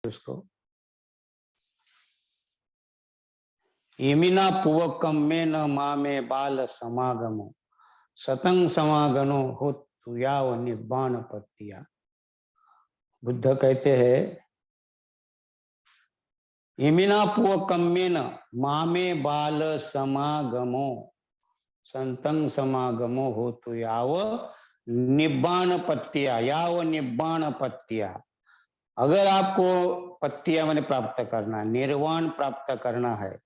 उसको इमिना पुवकम में न मा में बाल समागमो सतंग समागनो हो तुयाव निब्बाण पत्तिया। बुद्ध कहते हैं इमिना पुवकम में न मा में बाल समागमो संतंग समागमो हो तुयाव निब्बाण पत्तिया याव निब्बाण पत्तिया। अगर आपको पत्तिया मैंने प्राप्त करना, निर्वाण प्राप्त करना है,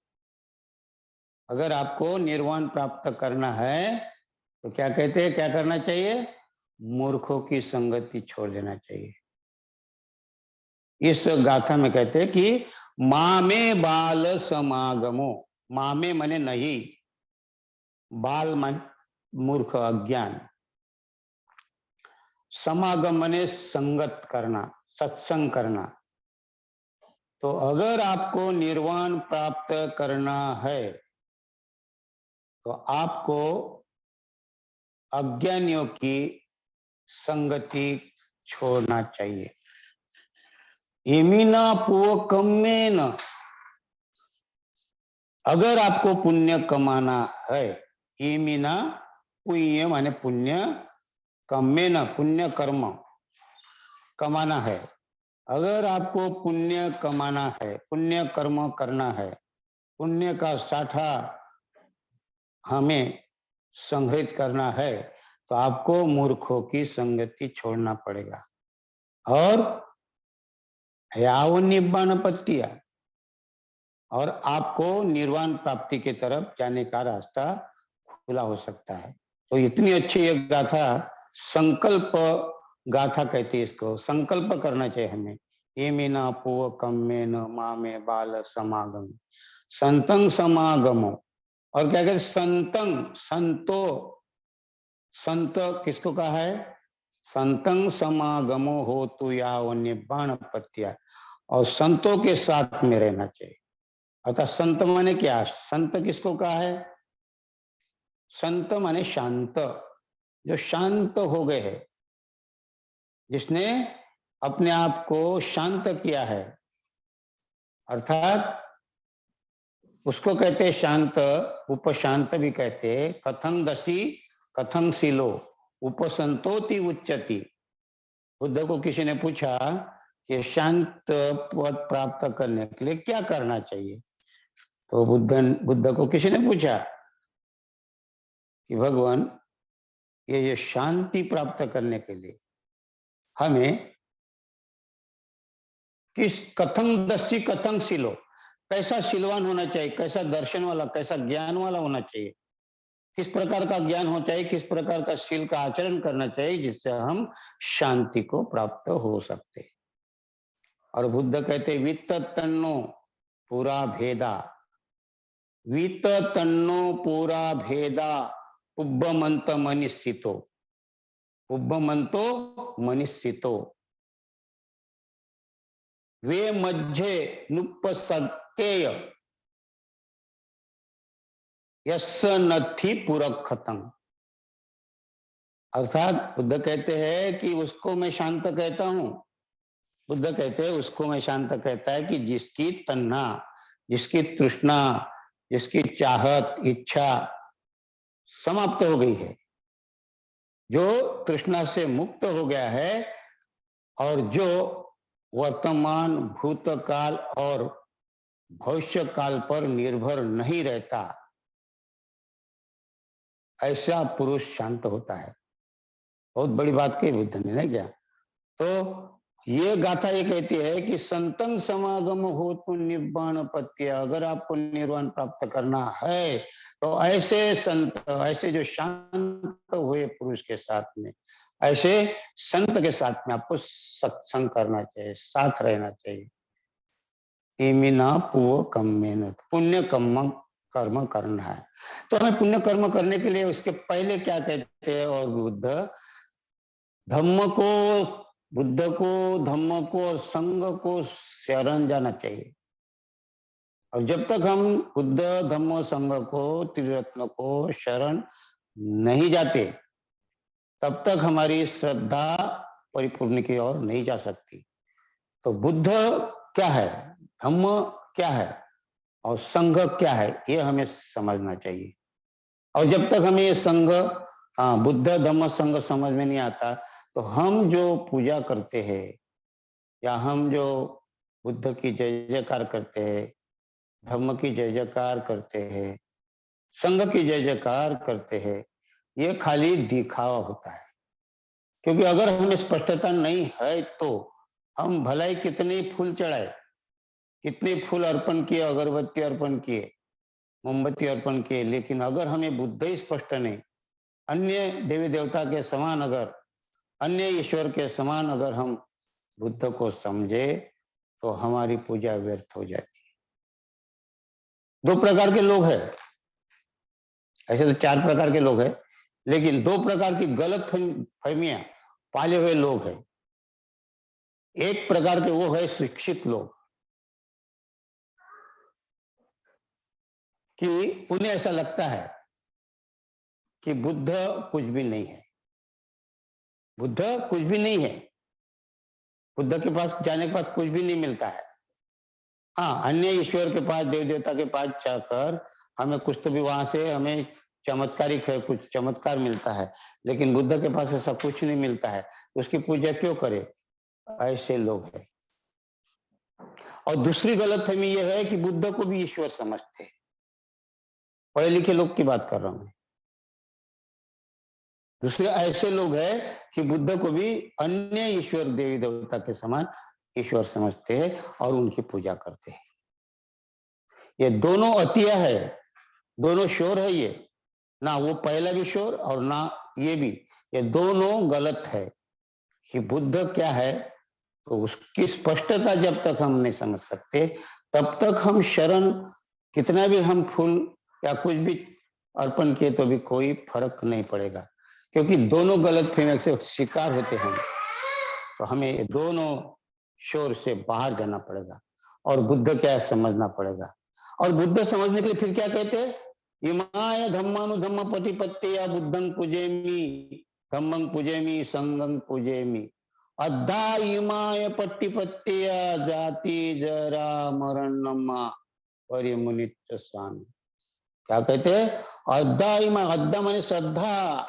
अगर आपको निर्वाण प्राप्त करना है तो क्या कहते हैं, क्या करना चाहिए? मूर्खों की संगति छोड़ देना चाहिए। इस गाथा में कहते हैं कि मामे बाल समागमो, मामे मने नहीं, बाल मन मूर्ख अज्ञान, समागम मने संगत करना, सत्संग करना। तो अगर आपको निर्वाण प्राप्त करना है तो आपको अज्ञानियों की संगति छोड़ना चाहिए। इमिना पुवकम्मेन, अगर आपको पुण्य कमाना है, इमिना पुण्य माने पुण्य, कम्मेन पुण्य कर्म कमाना है। अगर आपको पुण्य कमाना है, पुण्य कर्म करना है, पुण्य का साठा हमें संग्रहित करना है तो आपको मूर्खों की संगति छोड़ना पड़ेगा। और याव निब्बाण पत्तिया, और आपको निर्वाण प्राप्ति की तरफ जाने का रास्ता खुला हो सकता है। तो इतनी अच्छी ये गाथा, संकल्प गाथा कहती है इसको, संकल्प करना चाहिए हमें। एमिना पुव कम्मेन मामे बाल समागम संतंग समागमो, और क्या कहते संतंग, संतो, संत किसको कहा है? संतंग समागमो हो तु याव निब्बाण पत्तिया, और संतों के साथ में रहना चाहिए। अर्थात संत माने क्या? संत किसको कहा है? संत माने शांत, जो शांत हो गए हैं, जिसने अपने आप को शांत किया है, अर्थात उसको कहते शांत, उपशांत भी कहते। कथं दसी कथं सिलो उपसंतोति उच्चति। बुद्ध को किसी ने पूछा कि शांत पद प्राप्त करने के लिए क्या करना चाहिए, तो बुद्ध को किसी ने पूछा कि भगवान, ये शांति प्राप्त करने के लिए हमें किस कथं दसी कथं सिलो, कैसा सिलवान होना चाहिए, कैसा दर्शन वाला, कैसा ज्ञान वाला होना चाहिए, किस प्रकार का ज्ञान हो चाहिए, किस प्रकार का शील का आचरण करना चाहिए जिससे हम शांति को प्राप्त हो सकते। और बुद्ध कहते वित्त तन्नो पूरा भेदा, वित्त तन्नो पूरा भेदा उब्बमंत मनिस्थितो, उब्बमंतो मनिस्थितो वे मध्य नुपसत्तेय यस्य नथि पुरखतंग। अर्थात बुद्ध कहते हैं कि उसको मैं शांत कहता हूं, बुद्ध कहते हैं उसको मैं शांत कहता है कि जिसकी तन्ना, जिसकी तृष्णा, जिसकी चाहत, इच्छा समाप्त हो गई है, जो तृष्णा से मुक्त हो गया है और जो वर्तमान, भूतकाल और भविष्य काल पर निर्भर नहीं रहता, ऐसा पुरुष शांत होता है। बहुत बड़ी बात कही बुद्ध ने, नहीं क्या? तो ये गाथा ये कहती है कि संतंग समागम हो तो निब्बाण पत्तिया, अगर आपको निर्वाण प्राप्त करना है तो ऐसे संत, ऐसे जो शांत हुए पुरुष के साथ में, ऐसे संत के साथ में आपको सत्संग करना चाहिए, साथ रहना चाहिए। इमिना पुव कम्मेन, पुण्य कर्म करना है। तो हमें पुण्य कर्म करने के लिए उसके पहले क्या कहते हैं? और बुद्ध धम्म को, बुद्ध को, धम्म को और संघ को शरण जाना चाहिए। और जब तक हम बुद्ध, धम्म, संघ को, त्रिरत्न को शरण नहीं जाते, तब तक हमारी श्रद्धा परिपूर्ण की ओर नहीं जा सकती। तो बुद्ध क्या है, धम्म क्या है और संघ क्या है, ये हमें समझना चाहिए। और जब तक हमें ये संघ, बुद्ध धम्म संघ समझ में नहीं आता, तो हम जो पूजा करते हैं या हम जो बुद्ध की जय जयकार करते हैं, धर्म की जय जयकार करते हैं, संघ की जय जयकार करते हैं, ये खाली दिखावा होता है। क्योंकि अगर हमें स्पष्टता नहीं है तो हम भलाई कितने फूल चढ़ाए, कितने फूल अर्पण किए, अगरबत्ती अर्पण किए, मोमबत्ती अर्पण किए, लेकिन अगर हमें बुद्ध ही स्पष्ट नहीं, अन्य देवी देवता के समान अगर, अन्य ईश्वर के समान अगर हम बुद्ध को समझे, तो हमारी पूजा व्यर्थ हो जाती है। दो प्रकार के लोग हैं, ऐसे तो चार प्रकार के लोग हैं, लेकिन दो प्रकार की गलत फहमियां पाले हुए लोग हैं। एक प्रकार के वो है शिक्षित लोग, कि उन्हें ऐसा लगता है कि बुद्ध कुछ भी नहीं है, बुद्ध कुछ भी नहीं है, बुद्ध के पास जाने के पास कुछ भी नहीं मिलता है। हाँ, अन्य ईश्वर के पास, देव देवता के पास जाकर हमें कुछ तो भी वहां से हमें चमत्कारिक है, कुछ चमत्कार मिलता है, लेकिन बुद्ध के पास ऐसा कुछ नहीं मिलता है, उसकी पूजा क्यों करे? ऐसे लोग हैं। और दूसरी गलतफहमी यह है कि बुद्ध को भी ईश्वर समझते हैं, पढ़े लिखे लोग की बात कर रहा हूं मैं। दूसरे ऐसे लोग हैं कि बुद्ध को भी अन्य ईश्वर देवी देवता के समान ईश्वर समझते हैं और उनकी पूजा करते हैं। ये दोनों अतिया है, दोनों शोर है, ये ना वो पहला भी शोर और ना ये भी, ये दोनों गलत है। कि बुद्ध क्या है, तो उसकी स्पष्टता जब तक हम नहीं समझ सकते, तब तक हम शरण, कितना भी हम फूल या कुछ भी अर्पण किए तो भी कोई फर्क नहीं पड़ेगा, क्योंकि दोनों गलत फहमी से शिकार होते हैं। तो हमें दोनों शोर से बाहर जाना पड़ेगा और बुद्ध क्या है समझना पड़ेगा। और बुद्ध समझने के लिए फिर क्या कहते हैं? इमाय धम्मानुधम्म पटिपत्ते या बुद्धं पूजेमी, धम्मं पूजेमी, संगं पूजेमी, अद्धा इमाय पट्टिपत्ते जाति जरा मरणमा परिमुनित स्वामी। क्या कहते हैं? अद्धा इमा, अद्धा माने श्रद्धा,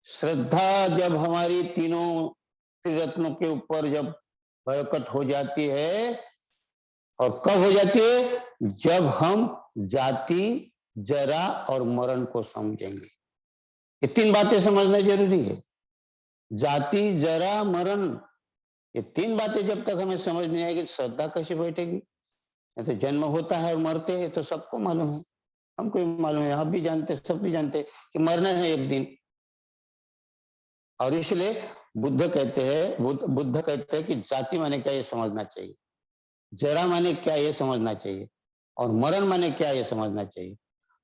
श्रद्धा जब हमारी तीनों त्रिरत्नों के ऊपर जब प्रकट हो जाती है, और कब हो जाती है? जब हम जाति, जरा और मरण को समझेंगे। ये तीन बातें समझना जरूरी है। जाति, जरा, मरण, ये तीन बातें जब तक हमें समझ नहीं आएगी, श्रद्धा कैसे बैठेगी? तो जन्म होता है और मरते हैं, तो सबको मालूम है, हमको भी मालूम है, आप भी जानते, सब भी जानते कि मरना है एक दिन। और इसलिए बुद्ध कहते हैं, बुद्ध कहते हैं कि जाति माने क्या ये समझना चाहिए, जरा माने क्या ये समझना चाहिए, और मरण माने क्या ये समझना चाहिए।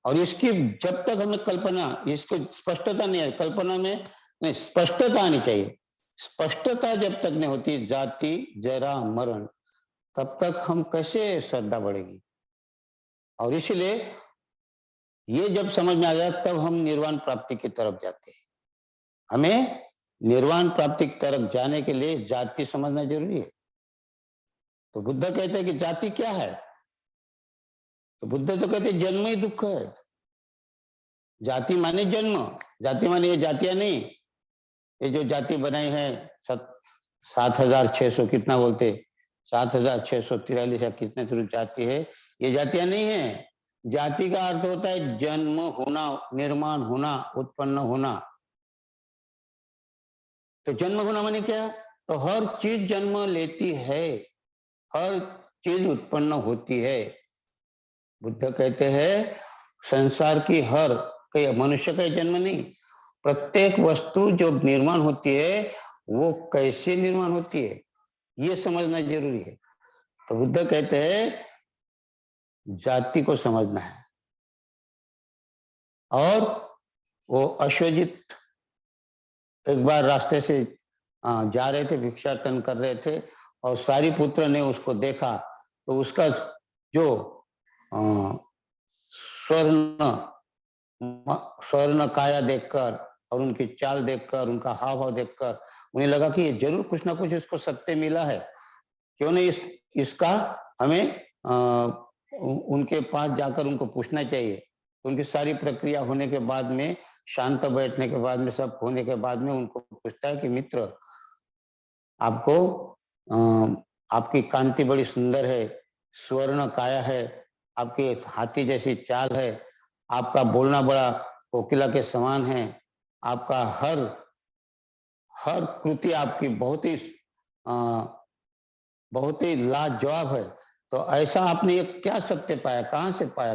और इसकी जब तक हमें कल्पना, इसको स्पष्टता नहीं है, कल्पना में नहीं, स्पष्टता आनी चाहिए। स्पष्टता जब तक नहीं होती, जाति, जरा, मरण, तब तक हम कैसे श्रद्धा बढ़ेगी? और इसलिए ये जब समझ में आ जाए, तब हम निर्वाण प्राप्ति की तरफ जाते हैं। हमें निर्वाण प्राप्ति की तरफ जाने के लिए जाति समझना जरूरी है। तो बुद्ध कहते हैं कि जाति क्या है? तो बुद्ध तो कहते हैं जन्म ही दुख है। जाति माने जन्म, जाति माने ये जातियां नहीं, ये जो जाति बनाई है 7,600 कितना बोलते, 7,643 या कितने तो जाति है, ये जातियां नहीं है। जाति का अर्थ होता है जन्म होना, निर्माण होना, उत्पन्न होना। तो जन्म होना माने क्या? तो हर चीज जन्म लेती है, हर चीज उत्पन्न होती है। बुद्ध कहते हैं संसार की हर, कई मनुष्य का जन्म नहीं, प्रत्येक वस्तु जो निर्माण होती है वो कैसे निर्माण होती है ये समझना जरूरी है। तो बुद्ध कहते हैं जाति को समझना है। और वो अश्वजित एक बार रास्ते से जा रहे थे, भिक्षाटन कर रहे थे, और सारिपुत्र ने उसको देखा, तो उसका जो स्वर्ण स्वर्ण काया देखकर और उनकी चाल देखकर, उनका हाव भाव देखकर उन्हें लगा कि ये जरूर कुछ ना कुछ इसको सत्य मिला है। क्यों नहीं इसका हमें उनके पास जाकर उनको पूछना चाहिए। उनकी सारी प्रक्रिया होने के बाद में, शांत बैठने के बाद में, सब होने के बाद में उनको पूछता है कि मित्र, आपको आपकी कांति बड़ी सुंदर है, स्वर्ण काया है, आपके हाथी जैसी चाल है, आपका बोलना बड़ा कोकिला के समान है, आपका हर हर कृति आपकी बहुत ही लाजवाब है। तो ऐसा आपने ये क्या सत्य पाया, कहाँ से पाया?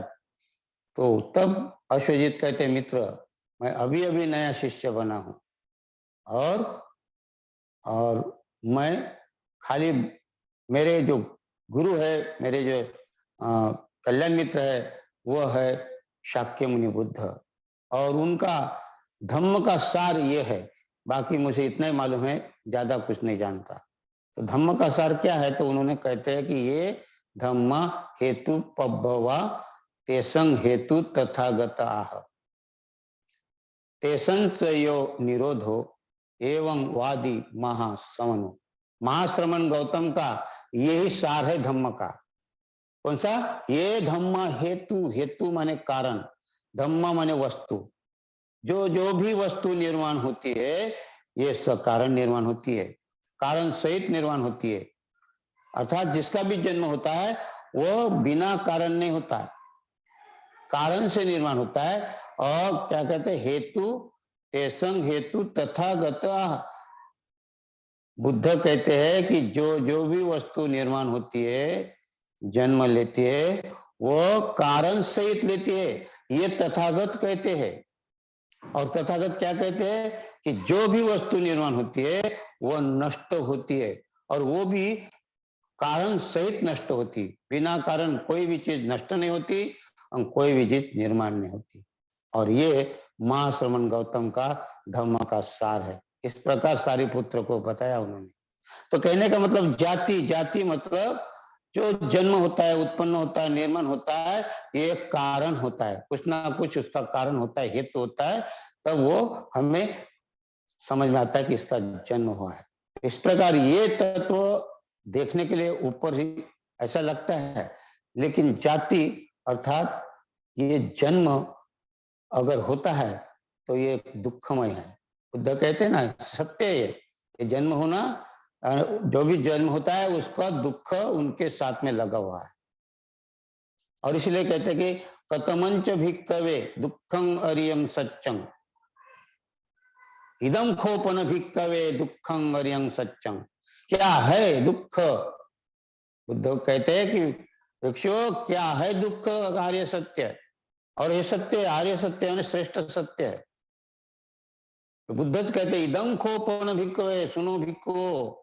तो तब अश्वजीत कहते, मित्र, मैं अभी अभी नया शिष्य बना हूं, और और मैं खाली, मेरे जो गुरु है, मेरे जो कल्याण मित्र है, वो है शाक्य मुनि बुद्ध, और उनका धम्म का सार ये है। बाकी मुझे इतना ही मालूम है, ज्यादा कुछ नहीं जानता। तो धम्म का सार क्या है? तो उन्होंने कहते हैं कि ये धम्मा हेतु पब्बवा तेसंग हेतु तथागत आह, तेसंच यो निरोधो एवं वादी महाश्रमणो। महाश्रमण गौतम का यही सार है धम्म का। कौन सा? ये धम्म हेतु, हेतु माने कारण, धम्म माने वस्तु। जो जो भी वस्तु निर्माण होती है, ये कारण निर्माण होती है, कारण सहित निर्माण होती है। अर्थात जिसका भी जन्म होता है वो बिना कारण नहीं होता है, कारण से निर्माण होता है। और क्या कहते हैं? हेतु तेसंग हेतु तथागत। बुद्ध कहते हैं कि जो जो भी वस्तु निर्माण होती है, जन्म लेती है, वो कारण सहित लेती है, ये तथागत कहते हैं। और तथागत क्या कहते हैं? कि जो भी वस्तु निर्माण होती है वो नष्ट होती है, और वो भी कारण सहित नष्ट होती। बिना कारण कोई भी चीज नष्ट नहीं होती और कोई भी चीज निर्माण नहीं होती। और ये महाश्रमण गौतम का धम्म का सार है। इस प्रकार सारिपुत्र को बताया उन्होंने। तो कहने का मतलब जाति, जाति मतलब जो जन्म होता है, उत्पन्न होता है, निर्माण होता है, ये कारण होता है, कुछ ना कुछ उसका कारण होता है, हेतु होता है, तब वो हमें समझ में आता है कि इसका जन्म हुआ है। इस प्रकार ये तत्व देखने के लिए ऊपर ही ऐसा लगता है, लेकिन जाति अर्थात ये जन्म अगर होता है तो ये दुखमय है। बुद्ध कहते हैं ना, सत्य है ये जन्म होना, जो भी जन्म होता है उसका दुख उनके साथ में लगा हुआ है। और इसलिए कहते हैं कि कतमंच भिक्कवे दुखं अरियं सच्चं, इदम खोपन भिक्कवे दुखं अरियं सच्चं। क्या है दुख? बुद्ध कहते हैं कि वृक्षो, क्या है दुख? आर्य सत्य, और ये सत्य, आर्य सत्य श्रेष्ठ सत्य है। तो बुद्ध कहते हैं इदम खोपन भिक्कवे, सुनो भिक्खु,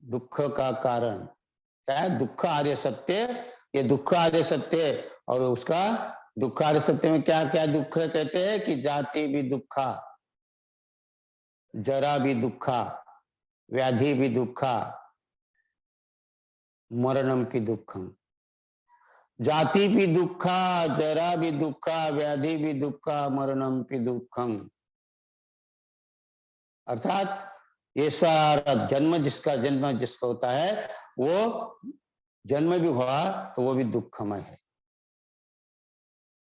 दुख का कारण क्या है? दुख आर्य सत्य। ये दुख आर्य सत्य, और उसका दुख आर्य सत्य में क्या क्या दुख है? कहते हैं कि जाति भी दुखा, जरा भी दुखा, व्याधि भी दुखा, मरणम की दुखम। जाति भी दुखा, जरा भी दुखा, व्याधि भी दुखा, मरणम भी दुखम। अर्थात ये सारा जन्म जिसका होता है, वो जन्म भी हुआ तो वो भी दुखमय है।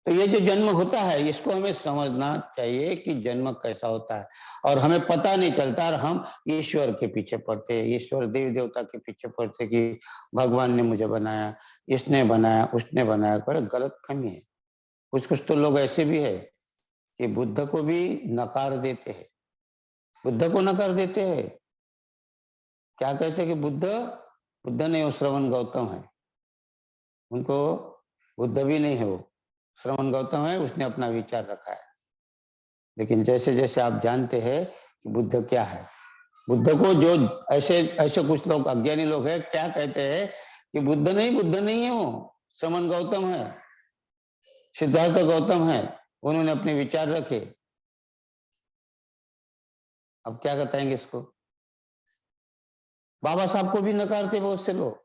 तो ये जो जन्म होता है इसको हमें समझना चाहिए कि जन्म कैसा होता है, और हमें पता नहीं चलता, और हम ईश्वर के पीछे पड़ते हैं, ईश्वर देवी देवता के पीछे पड़ते कि भगवान ने मुझे बनाया, इसने बनाया, उसने बनाया। बड़े गलत फहमी है। कुछ कुछ तो लोग ऐसे भी है कि बुद्ध को भी नकार देते हैं, बुद्ध को नकार देते हैं। क्या कहते हैं कि बुद्ध नहीं, वो श्रवण गौतम है, उनको बुद्ध भी नहीं है, वो श्रवण गौतम है, उसने अपना विचार रखा है। लेकिन जैसे जैसे आप जानते हैं कि बुद्ध क्या है, बुद्ध को जो ऐसे ऐसे कुछ लोग अज्ञानी लोग हैं, क्या कहते हैं कि बुद्ध नहीं है, वो श्रवण गौतम है, सिद्धार्थ गौतम है, उन्होंने अपने विचार रखे। अब क्या बताएंगे इसको? बाबा साहब को भी नकारते बहुत से लोग,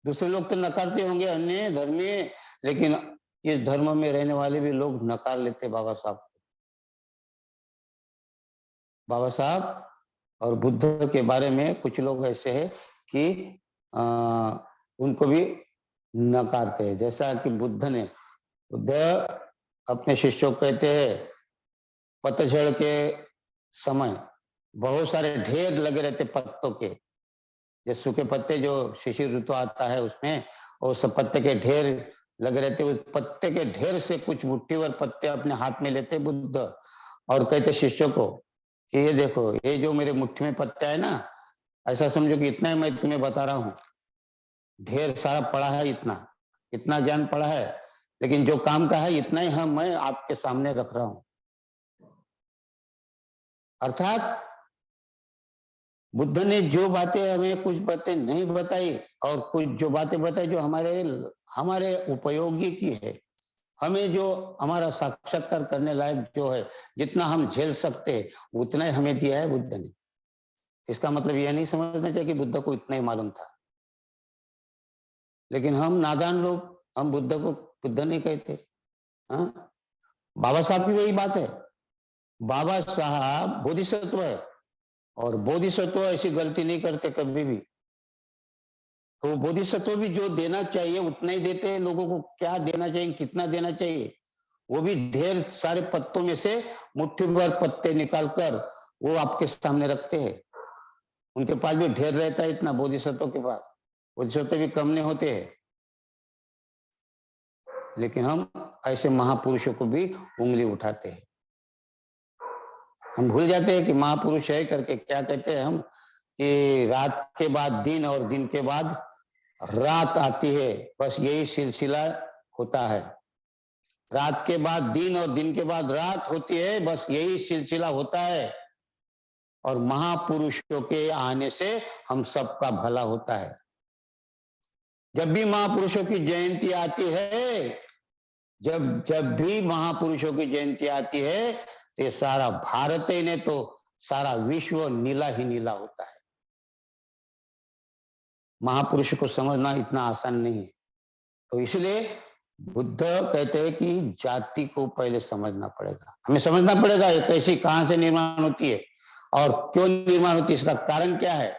दूसरे लोग तो नकारते होंगे अन्य धर्मीय, लेकिन इस धर्म में रहने वाले भी लोग नकार लेते बाबा साहब। बाबा साहब और बुद्ध के बारे में कुछ लोग ऐसे हैं कि उनको भी नकारते हैं। जैसा कि बुद्ध अपने शिष्यों को कहते हैं, पतझड़ के समय बहुत सारे ढेर लगे रहते पत्तों के, जो सूखे पत्ते जो शिशिर ऋतु आता है उसमें, और सब पत्ते के ढेर लगे रहते। उस पत्ते के ढेर से कुछ मुट्ठी भर पत्ते अपने हाथ में लेते बुद्ध और कहते शिष्यों को कि ये देखो, ये जो मेरे मुट्ठी में पत्ता है ना, ऐसा समझो कि इतना ही मैं तुम्हें बता रहा हूँ, ढेर सारा पड़ा है, इतना इतना ज्ञान पड़ा है, लेकिन जो काम का है इतना ही हम मैं आपके सामने रख रहा हूं। अर्थात बुद्ध ने जो बातें हमें, कुछ बातें नहीं बताई और कुछ जो बातें बताई जो हमारे हमारे उपयोगी की है, हमें जो हमारा साक्षात्कार करने लायक जो है, जितना हम झेल सकते हैं उतना ही हमें दिया है बुद्ध ने। इसका मतलब यह नहीं समझना चाहिए कि बुद्ध को इतना ही मालूम था, लेकिन हम नादान लोग, हम बुद्ध को बुद्ध नहीं कहते। हाँ, बाबा साहब की वही बात है। बाबा साहब बोधिसत्व है और बोधिसत्व ऐसी गलती नहीं करते कभी भी। तो बोधिसत्व भी जो देना चाहिए उतना ही देते हैं लोगों को। क्या देना चाहिए, कितना देना चाहिए, वो भी ढेर सारे पत्तों में से मुट्ठी भर पत्ते निकालकर वो आपके सामने रखते हैं। उनके पास भी ढेर रहता है इतना, बोधिसत्व के पास। बोधिसत्व भी कम नहीं होते हैं, लेकिन हम ऐसे महापुरुषों को भी उंगली उठाते हैं। हम भूल जाते हैं कि महापुरुष है करके। क्या कहते हैं हम कि रात के बाद दिन और दिन के बाद रात आती है, बस यही सिलसिला होता है। रात के बाद दिन और दिन के बाद रात होती है, बस यही सिलसिला होता है। और महापुरुषों के आने से हम सबका भला होता है। जब भी महापुरुषों की जयंती आती है, जब जब भी महापुरुषों की जयंती आती है, तो ये सारा भारत ही नहीं तो सारा विश्व नीला ही नीला होता है। महापुरुष को समझना इतना आसान नहीं है। तो इसलिए बुद्ध कहते हैं कि जाति को पहले समझना पड़ेगा, हमें समझना पड़ेगा ये कैसी, कहां से निर्माण होती है और क्यों निर्माण होती है, इसका कारण क्या है।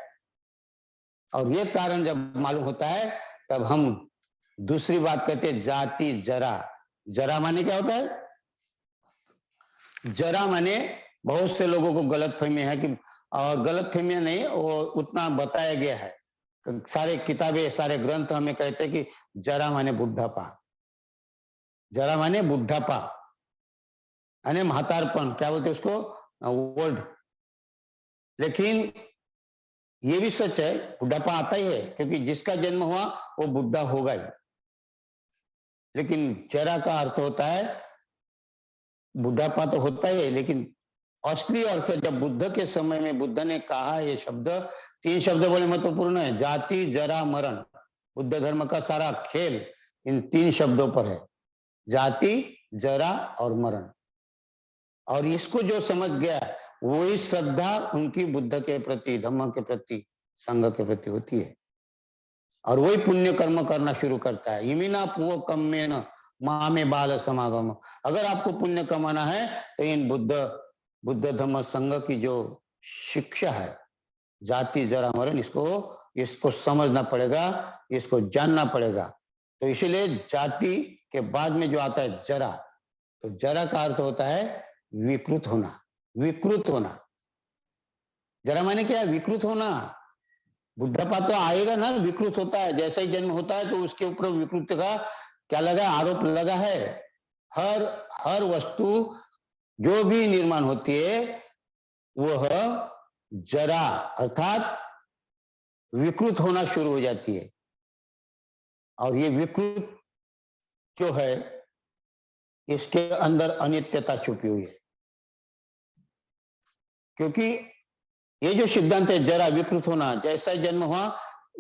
और ये कारण जब मालूम होता है तब हम दूसरी बात कहते हैं, जाति जरा। जरा माने क्या होता है? जरा माने बहुत से लोगों को गलत फहमी है कि, और गलत फहमियां नहीं, वो उतना बताया गया है। सारे किताबें, सारे ग्रंथ हमें कहते हैं कि जरा माने बुढ़ापा, जरा माने बुढ़ापा यानी महातारपन, क्या बोलते उसको, ओल्ड। लेकिन ये भी सच है, बुढ़ापा आता ही है, क्योंकि जिसका जन्म हुआ वो बुढ़ा होगा ही। लेकिन जरा का अर्थ होता है, बुढ़ापा तो होता ही है, लेकिन असली अर्थ जब बुद्ध के समय में बुद्ध ने कहा ये शब्द, 3 शब्द बड़े महत्वपूर्ण है, जाति जरा मरण। बुद्ध धर्म का सारा खेल इन 3 शब्दों पर है, जाति जरा और मरण। और इसको जो समझ गया वही श्रद्धा उनकी बुद्ध के प्रति, धम्म के प्रति, संघ के प्रति होती है, और वही पुण्य कर्म करना शुरू करता है। इमिना पुओ कम्मेन माँ में बाल समागम। अगर आपको पुण्य कमाना है तो इन बुद्ध धम्म संघ की जो शिक्षा है, जाति जरा मरण, इसको समझना पड़ेगा, इसको जानना पड़ेगा। तो इसीलिए जाति के बाद में जो आता है जरा, तो जरा का अर्थ होता है विकृत होना, विकृत होना। जरा माने क्या है? विकृत होना। बुढ़ापा तो आएगा ना, विकृत होता है। जैसा ही जन्म होता है तो उसके ऊपर विकृत का क्या लगा, आरोप लगा है। हर वस्तु जो भी निर्माण होती है वह जरा अर्थात विकृत होना शुरू हो जाती है। और ये विकृत जो है, इसके अंदर अनित्यता छुपी हुई है। क्योंकि ये जो सिद्धांत है जरा विकृत होना, जैसा जन्म हुआ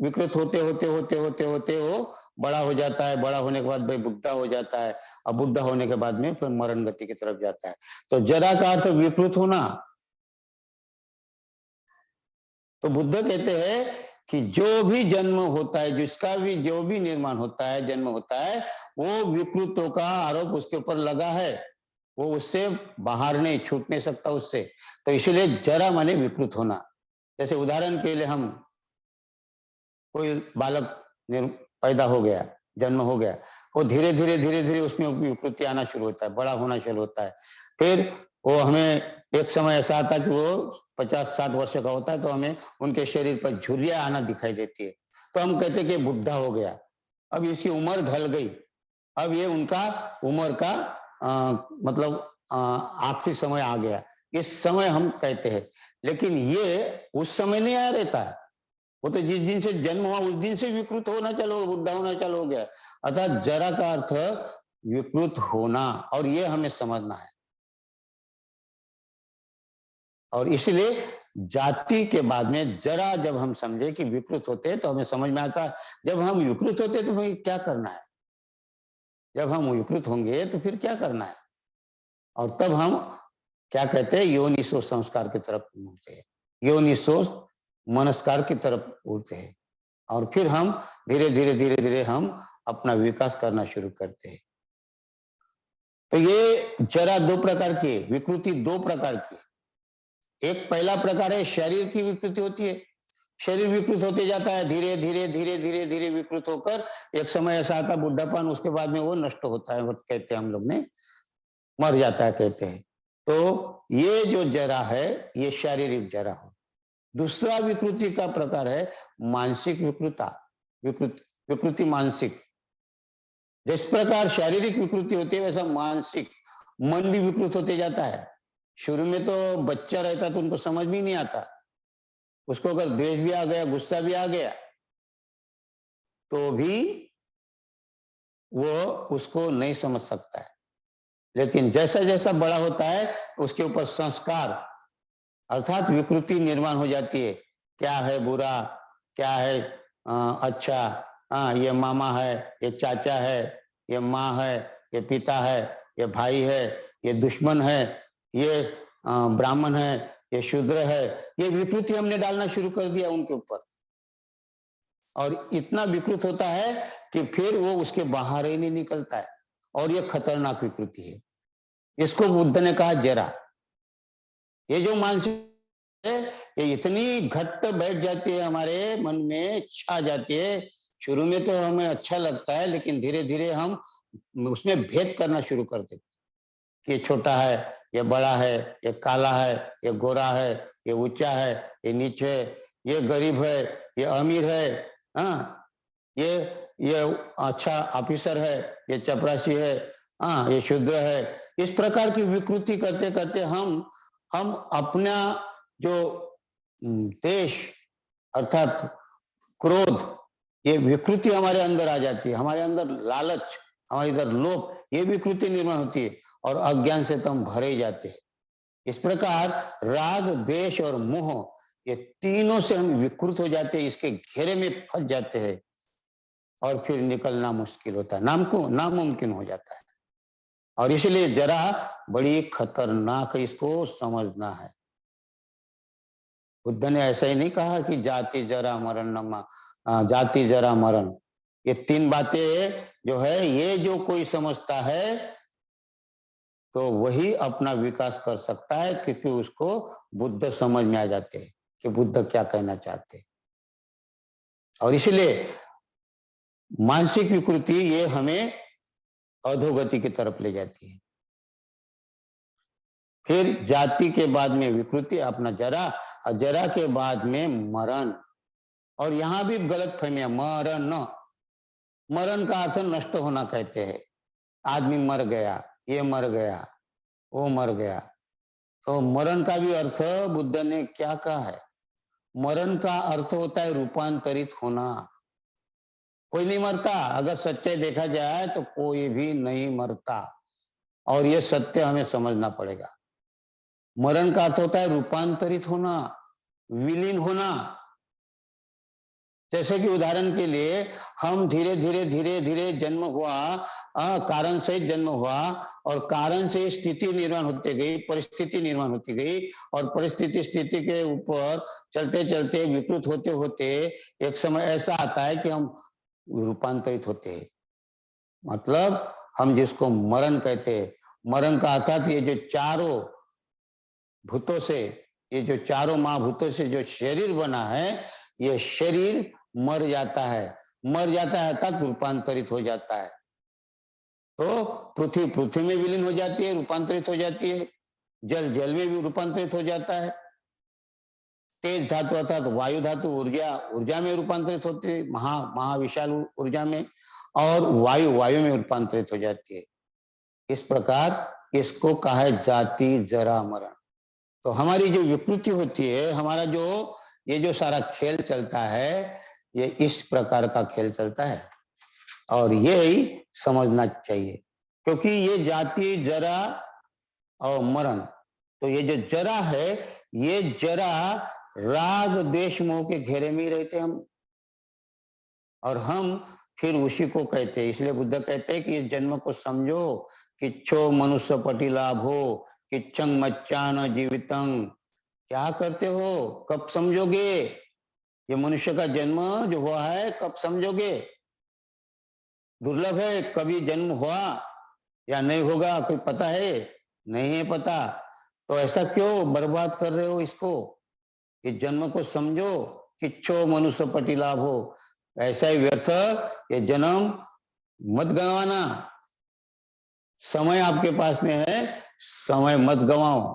विकृत होते होते होते होते होते वो बड़ा हो जाता है। बड़ा होने के बाद भाई बुढ़ा हो जाता है, और बुढ़ा होने के बाद में फिर मरण गति की तरफ जाता है। तो जरा का अर्थ विकृत होना। तो बुद्ध कहते हैं कि जो भी जन्म होता है, जिसका भी जो भी निर्माण होता है, जन्म होता है, वो विकृतों का आरोप उसके ऊपर लगा है। वो उससे बाहर नहीं, छूट नहीं सकता उससे। तो इसीलिए जरा माने विकृत होना। जैसे उदाहरण के लिए हम कोई बालक पैदा हो गया, जन्म हो गया, वो धीरे धीरे धीरे धीरे उसमें विकृति आना शुरू होता है, बड़ा होना शुरू होता है। फिर वो हमें एक समय ऐसा आता है कि वो 50-60 वर्ष का होता है, तो हमें उनके शरीर पर झुर्रियां आना दिखाई देती है, तो हम कहते हैं कि बुढ़ा हो गया, अब इसकी उम्र ढल गई, अब ये उनका उम्र का मतलब आखिरी समय आ गया, इस समय हम कहते हैं। लेकिन ये उस समय नहीं आ रहता है, वो तो जिस दिन से जन्म हुआ उस दिन से विकृत होना चालू, बुढ़ा होना चालू हो गया। अर्थात जरा का अर्थ विकृत होना, और ये हमें समझना है। और इसलिए जाति के बाद में जरा जब हम समझे कि विकृत होते हैं, तो हमें समझ में आता, जब हम विकृत होते हैं तो हमें क्या करना है, जब हम विकृत होंगे तो फिर क्या करना है, और तब हम क्या कहते हैं, योनिसो संस्कार की तरफ मुड़ते हैं, योनिसो मनस्कार की तरफ उड़ते हैं, और फिर हम धीरे धीरे धीरे धीरे हम अपना विकास करना शुरू करते हैं। तो ये जरा दो प्रकार की, विकृति दो प्रकार की। एक पहला प्रकार है शरीर की विकृति होती है, शरीर विकृत होते जाता है, धीरे धीरे धीरे धीरे धीरे विकृत होकर एक समय ऐसा आता है बुढ़ापन, उसके बाद में वो नष्ट होता है, वो कहते हैं हम लोग ने मर जाता है कहते हैं। तो ये जो जरा है ये शारीरिक जरा हो। दूसरा विकृति का प्रकार है मानसिक विकृता, विकृति मानसिक। जिस प्रकार शारीरिक विकृति होती है वैसा मानसिक मन भी विकृत होते जाता है। शुरू में तो बच्चा रहता तो उनको समझ भी नहीं आता, उसको अगर द्वेष भी आ गया, गुस्सा भी आ गया, तो भी वो उसको नहीं समझ सकता है। लेकिन जैसा जैसा बड़ा होता है उसके ऊपर संस्कार अर्थात विकृति निर्माण हो जाती है, क्या है बुरा, क्या है अच्छा, ये मामा है, ये चाचा है, ये माँ है, ये पिता है, ये भाई है, ये दुश्मन है, ये ब्राह्मण है, ये शूद्र है, ये विकृति हमने डालना शुरू कर दिया उनके ऊपर, और इतना विकृत होता है कि फिर वो उसके बाहर ही नहीं निकलता है, और ये खतरनाक विकृति है। इसको बुद्ध ने कहा जरा। ये जो मानसिक है ये इतनी घट्ट बैठ जाती है हमारे मन में, छा जाती है। शुरू में तो हमें अच्छा लगता है, लेकिन धीरे धीरे हम उसमें भेद करना शुरू कर देते कि ये छोटा है, ये बड़ा है, ये काला है, ये गोरा है, ये ऊंचा है, ये नीचे है, ये गरीब है, ये अमीर है, हाँ, ये अच्छा ऑफिसर है, ये चपरासी है, हाँ, ये शूद्र है। इस प्रकार की विकृति करते करते हम अपना जो देश अर्थात क्रोध, ये विकृति हमारे अंदर आ जाती है, हमारे अंदर लालच, हमारे अंदर लोभ, ये विकृति निर्माण होती है, और अज्ञान से तो हम भरे जाते हैं। इस प्रकार राग, द्वेष और मोह, ये तीनों से हम विकृत हो जाते हैं, इसके घेरे में फंस जाते हैं, और फिर निकलना मुश्किल होता है, नामुमकिन हो जाता है। और इसलिए जरा बड़ी खतरनाक है, इसको समझना है। बुद्ध ने ऐसा ही नहीं कहा कि जाति जरा मरण जाति जरा मरण, ये तीन बातें जो है, ये जो कोई समझता है तो वही अपना विकास कर सकता है, क्योंकि उसको बुद्ध समझ में आ जाते हैं कि बुद्ध क्या कहना चाहते हैं। और इसलिए मानसिक विकृति ये हमें अधोगति की तरफ ले जाती है। फिर जाति के बाद में विकृति अपना जरा, और जरा के बाद में मरण। और यहां भी गलत फहमियां, मरण, मरण का अर्थ नष्ट होना कहते हैं। आदमी मर गया, ये मर गया, वो मर गया। तो मरण का भी अर्थ बुद्ध ने क्या कहा है? मरण का अर्थ होता है रूपांतरित होना। कोई नहीं मरता, अगर सच्चाई देखा जाए तो कोई भी नहीं मरता, और ये सत्य हमें समझना पड़ेगा। मरण का अर्थ होता है रूपांतरित होना, विलीन होना। जैसे कि उदाहरण के लिए हम धीरे धीरे धीरे धीरे जन्म हुआ, कारण से जन्म हुआ, और कारण से स्थिति निर्माण होती गई, परिस्थिति निर्माण होती गई, और परिस्थिति स्थिति के ऊपर चलते चलते विकृत होते होते एक समय ऐसा आता है कि हम रूपांतरित होते हैं। मतलब हम जिसको मरण कहते हैं, मरण का अर्थात ये जो चारों भूतों से ये जो चारों महाभूतों से जो शरीर बना है, ये शरीर मर जाता है, मर जाता है अर्थात रूपांतरित हो जाता है। तो पृथ्वी पृथ्वी में विलीन हो जाती है, रूपांतरित हो जाती है, जल जल में भी रूपांतरित हो जाता है, तेज धातु अर्थात वायु धातु ऊर्जा ऊर्जा में रूपांतरित होती है, महाविशाल ऊर्जा में, और वायु वायु में रूपांतरित हो जाती है। इस प्रकार इसको कहा है जाति जरा मरण। तो हमारी जो विकृति होती है, हमारा जो ये जो सारा खेल चलता है, ये इस प्रकार का खेल चलता है, और यही समझना चाहिए। क्योंकि ये जाति जरा और मरण, तो ये जो जरा है, ये जरा राग द्वेष मोह के घेरे में ही रहते हम, और हम फिर उसी को कहते हैं। इसलिए बुद्ध कहते हैं कि इस जन्म को समझो, किच्छो मनुष्य पटी लाभो, किच्छंग मच्चान जीवितं। क्या करते हो, कब समझोगे? ये मनुष्य का जन्म जो हुआ है, कब समझोगे? दुर्लभ है, कभी जन्म हुआ या नहीं होगा, कोई पता है? नहीं है पता। तो ऐसा क्यों बर्बाद कर रहे हो इसको? इस जन्म को समझो, किच्छो मनुष्य पटी लाभो। ऐसा ही व्यर्थ ये जन्म मत गंवाना। समय आपके पास में है, समय मत गंवाओ,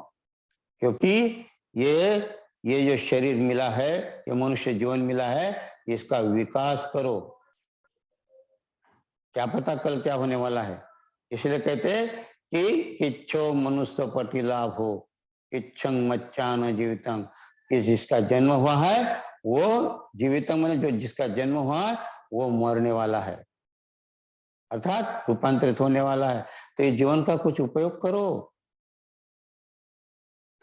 क्योंकि ये जो शरीर मिला है, ये मनुष्य जीवन मिला है, इसका विकास करो। क्या पता कल क्या होने वाला है। इसलिए कहते हैं कि किच्छो मनुष्य पटी लाभो, किच्छंग मच्चान जीवितं। कि जिसका जन्म हुआ है वो जीवितं माने जो जिसका जन्म हुआ है वो मरने वाला है, अर्थात रूपांतरित होने वाला है। तो ये जीवन का कुछ उपयोग करो।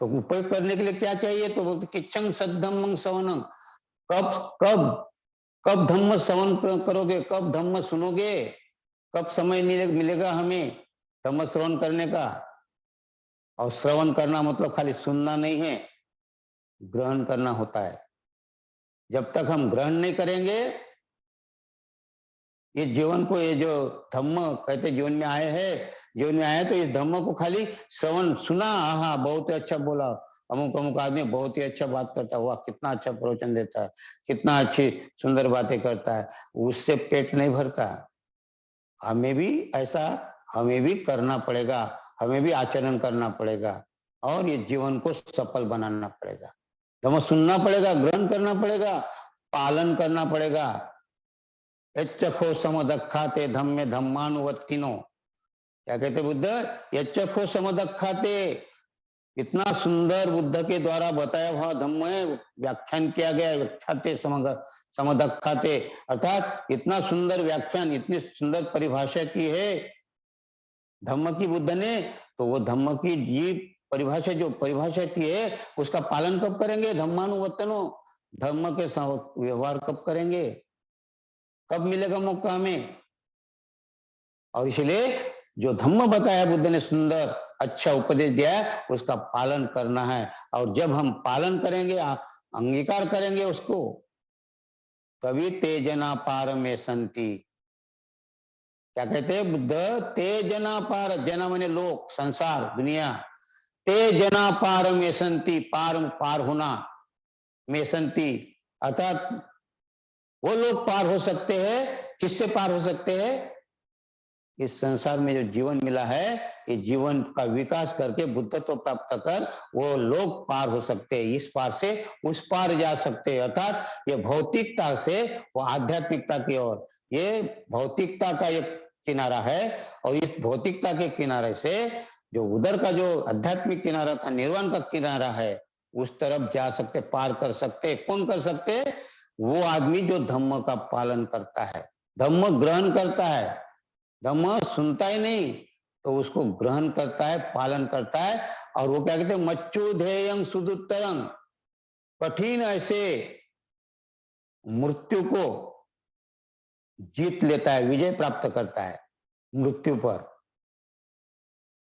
तो उपयोग करने के लिए क्या चाहिए? तो बोलते किच्छंग सद्धम्मं सवनं। कब कब कब धम्म श्रवण करोगे, कब धम्म सुनोगे, कब समय मिलेगा हमें धम्म श्रवण करने का? और श्रवण करना मतलब खाली सुनना नहीं है, ग्रहण करना होता है। जब तक हम ग्रहण नहीं करेंगे ये जीवन को, ये जो धम्म कहते जीवन में आए हैं, जीवन में आए तो इस धम्म को खाली श्रवण सुना, हाँ बहुत ही अच्छा बोला, अमुक अमुक आदमी बहुत ही अच्छा बात करता है, वाह कितना अच्छा प्रवचन देता है, कितना अच्छी सुंदर बातें करता है, उससे पेट नहीं भरता। हमें भी ऐसा, हमें भी करना पड़ेगा, हमें भी आचरण करना पड़ेगा, और ये जीवन को सफल बनाना पड़ेगा। धम्म सुनना पड़ेगा, ग्रहण करना पड़ेगा, पालन करना पड़ेगा। यच्चखो समदख्खाते धम्मे धम्मानुवर्तिनो। क्या कहते बुद्ध? यच्चखो समदख्खाते। इतना सुंदर बुद्ध के द्वारा बताया हुआ धम्म है, व्याख्यान किया गया, व्याख्याते समदख्खाते, अर्थात इतना सुंदर व्याख्यान, इतनी सुंदर परिभाषा की है धम्म की बुद्ध ने। तो वो धम्म की जी परिभाषा जो परिभाषा की है, उसका पालन कब करेंगे? धम्मानुवर्तनो। धम्म के साथ व्यवहार कब करेंगे? कब मिलेगा मौका हमें? और इसलिए जो धम्म बताया बुद्ध ने, सुंदर अच्छा उपदेश दिया है, उसका पालन करना है। और जब हम पालन करेंगे, अंगीकार करेंगे उसको, तभी तेजना पार में संति। क्या कहते हैं बुद्ध? तेजना पार, जना माने लोक, संसार, दुनिया। तेजना पार में संति, पार पार होना, में संति, अर्थात वो लोग पार हो सकते हैं। किससे पार हो सकते हैं? इस संसार में जो जीवन मिला है, ये जीवन का विकास करके बुद्धत्व प्राप्त कर वो लोग पार हो सकते हैं, इस पार से उस पार जा सकते हैं। अर्थात ये भौतिकता से वो आध्यात्मिकता की ओर, ये भौतिकता का एक किनारा है, और इस भौतिकता के किनारे से जो उधर का जो आध्यात्मिक किनारा था, निर्वाण का किनारा है, उस तरफ जा सकते, पार कर सकते। कौन कर सकते? वो आदमी जो धम्म का पालन करता है, धम्म ग्रहण करता है। धम्म सुनता ही नहीं, तो उसको ग्रहण करता है, पालन करता है। और वो क्या कहते हैं? मच्चु ध्येयं सुदुत्तरं। कठिन ऐसे मृत्यु को जीत लेता है, विजय प्राप्त करता है मृत्यु पर।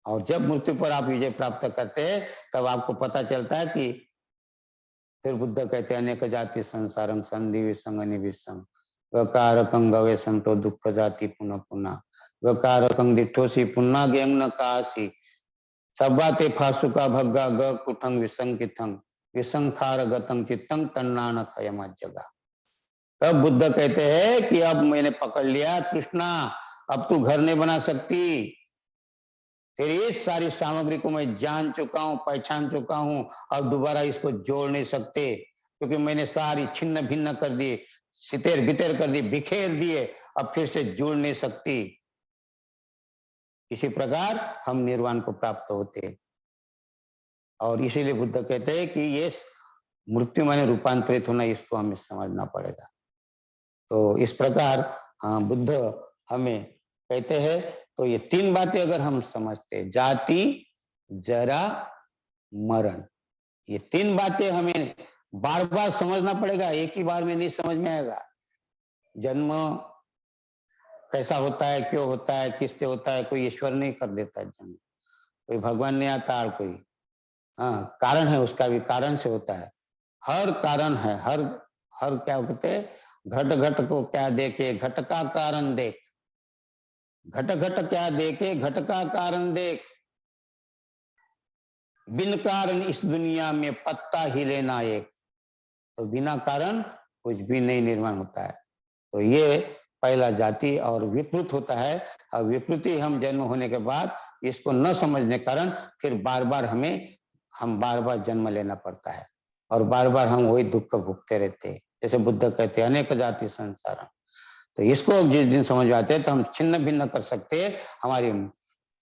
और जब मृत्यु पर आप विजय प्राप्त करते हैं, तब आपको पता चलता है कि फिर बुद्ध कहते हैं अनेक जाति संसारं संधि विसंग निविसंग वकारकं गवे संतो दुख जाति पुनः पुनः वकारकं दिठोसी पुन्ना ज्ञंग न कासी सब बातें फासु का भग्गा ग कुठंग विसंकितंग विसंखार गतंग चित्तंग तन्नान खयम जगा। तब बुद्ध कहते हैं कि अब मैंने पकड़ लिया तृष्णा, अब तू घर नहीं बना सकती। तेरी इस सारी सामग्री को मैं जान चुका हूं, पहचान चुका हूं, अब दोबारा इसको जोड़ नहीं सकते, क्योंकि मैंने सारी छिन्न भिन्न कर दी, सितेर बितेर कर दी, बिखेर दिए, अब फिर से जुड़ नहीं सकती। इसी प्रकार हम निर्वाण को प्राप्त होते। और इसीलिए बुद्ध कहते हैं कि ये मृत्यु माने रूपांतरित होना, इसको हमें समझना पड़ेगा। तो इस प्रकार बुद्ध हमें कहते हैं, तो ये तीन बातें अगर हम समझते, जाति, जरा, मरण, ये तीन बातें हमें बार बार समझना पड़ेगा, एक ही बार में नहीं समझ में आएगा। जन्म कैसा होता है, क्यों होता है, किससे होता है, कोई ईश्वर नहीं कर देता है जन्म, कोई भगवान नहीं आता, और कोई कारण है, उसका भी कारण से होता है। हर कारण है, हर हर क्या कहते हैं, घट घट को क्या देखे, घट का कारण देख, घट घट क्या देखे, घट का कारण देख, बिन कारण इस दुनिया में पत्ता हिले ना एक। तो बिना कारण कुछ भी नहीं निर्माण होता है। तो ये पहला जाति और विकृत होता है, और विकृति हम जन्म होने के बाद इसको न समझने के कारण फिर बार बार हम बार बार जन्म लेना पड़ता है, और बार बार हम वही दुख भुगते रहते हैं। जैसे बुद्ध कहते हैं अनेक जाति संसार। तो इसको जिस दिन समझ में आते हैं तो हम छिन्न भिन्न कर सकते हैं, हमारी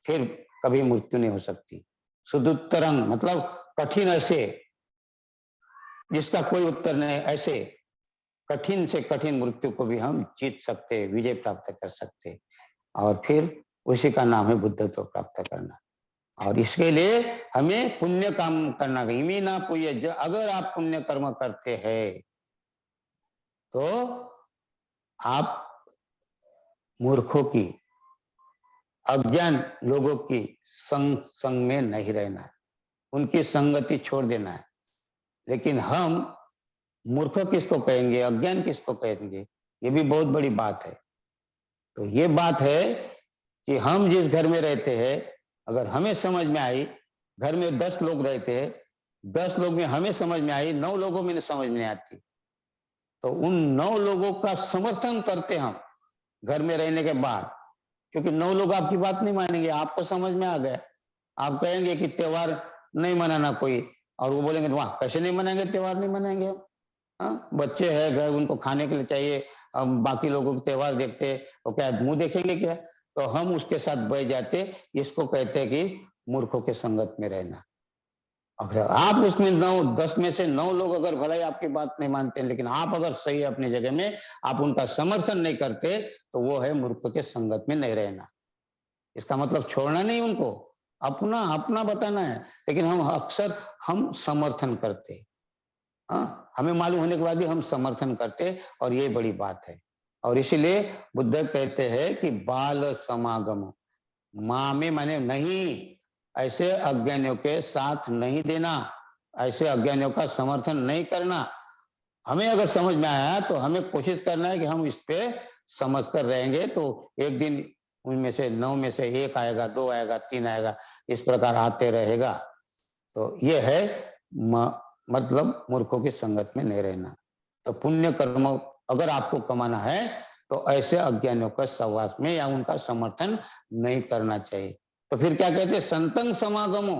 फिर कभी मृत्यु नहीं हो सकती। सुदुत्तरंग मतलब कठिन, ऐसे जिसका कोई उत्तर नहीं, ऐसे कठिन से कठिन मृत्यु को भी हम जीत सकते, विजय प्राप्त कर सकते, और फिर उसी का नाम है बुद्धत्व प्राप्त करना। और इसके लिए हमें पुण्य काम करना, इमी ना पुण्य, अगर आप पुण्य कर्म करते हैं तो आप मूर्खों की, अज्ञान लोगों की संग में नहीं रहना, उनकी संगति छोड़ देना है। लेकिन हम मूर्ख किसको कहेंगे, अज्ञान किसको कहेंगे, ये भी बहुत बड़ी बात है। तो ये बात है कि हम जिस घर में रहते हैं, अगर हमें समझ में आई, घर में 10 लोग रहते हैं, 10 लोग में हमें समझ में आई, 9 लोगों में समझ में आती, तो उन 9 लोगों का समर्थन करते हम घर में रहने के बाद, क्योंकि 9 लोग आपकी बात नहीं मानेंगे, आपको समझ में आ गया। आप कहेंगे कि त्योहार नहीं मनाना कोई, और वो बोलेंगे वाह कैसे नहीं मनाएंगे, त्योहार नहीं मनाएंगे हम, बच्चे हैं घर, उनको खाने के लिए चाहिए, हम बाकी लोगों के त्योहार देखते तो क्या मुंह देखेंगे क्या, तो हम उसके साथ बैठ जाते। इसको कहते हैं कि मूर्खों के संगत में रहना। अगर आप उसमें 10 में से 9 लोग अगर भले ही आपकी बात नहीं मानते, लेकिन आप अगर सही है अपनी जगह में, आप उनका समर्थन नहीं करते, तो वो है मूर्ख के संगत में नहीं रहना। इसका मतलब छोड़ना नहीं उनको, अपना अपना बताना है, लेकिन हम अक्सर हम समर्थन करते, हमें मालूम होने के बाद भी हम समर्थन करते, और ये बड़ी बात है। और इसीलिए बुद्ध कहते हैं कि बाल समागम, माँ में माने नहीं, ऐसे अज्ञानियों के साथ नहीं देना, ऐसे अज्ञानियों का समर्थन नहीं करना। हमें अगर समझ में आया तो हमें कोशिश करना है कि हम इस पे समझ कर रहेंगे, तो एक दिन उनमें से 9 में से 1 आएगा, 2 आएगा, 3 आएगा, इस प्रकार आते रहेगा। तो ये है मतलब मूर्खों की संगत में नहीं रहना। तो पुण्य कर्म अगर आपको कमाना है तो ऐसे अज्ञानियों का सहवास में या उनका समर्थन नहीं करना चाहिए। तो फिर क्या कहते हैं, संतंग समागमो,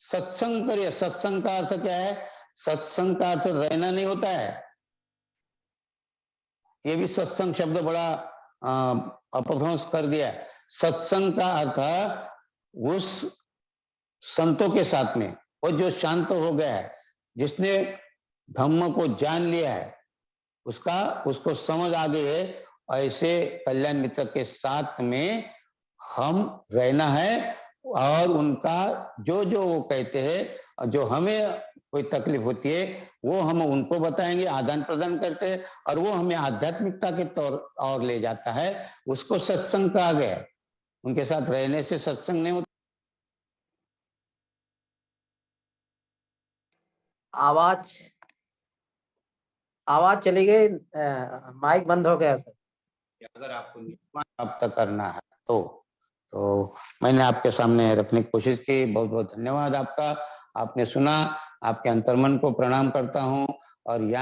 सत्संग करिए। सत्संग का अर्थ क्या है, सत्संग का अर्थ रहना नहीं होता है। ये भी सत्संग शब्द बड़ा अपभ्रंश कर दिया है। सत्संग का अर्थ उस संतों के साथ में, वो जो शांत हो गया है, जिसने धम्म को जान लिया है, उसका उसको समझ आ गई है, ऐसे कल्याण मित्र के साथ में हम रहना है। और उनका जो जो वो कहते हैं, जो हमें कोई तकलीफ होती है, वो हम उनको बताएंगे, आदान प्रदान करते हैं, और वो हमें आध्यात्मिकता के तौर और ले जाता है। उसको सत्संग कहा गया है। उनके साथ रहने से सत्संग नहीं होता। आवाज आवाज चली गई, माइक बंद हो गया सर। अगर आपको निर्वाण प्राप्त करना है तो मैंने आपके सामने रखने की कोशिश की। बहुत बहुत धन्यवाद आपका। आपने सुना, आपके अंतर्मन को प्रणाम करता हूँ और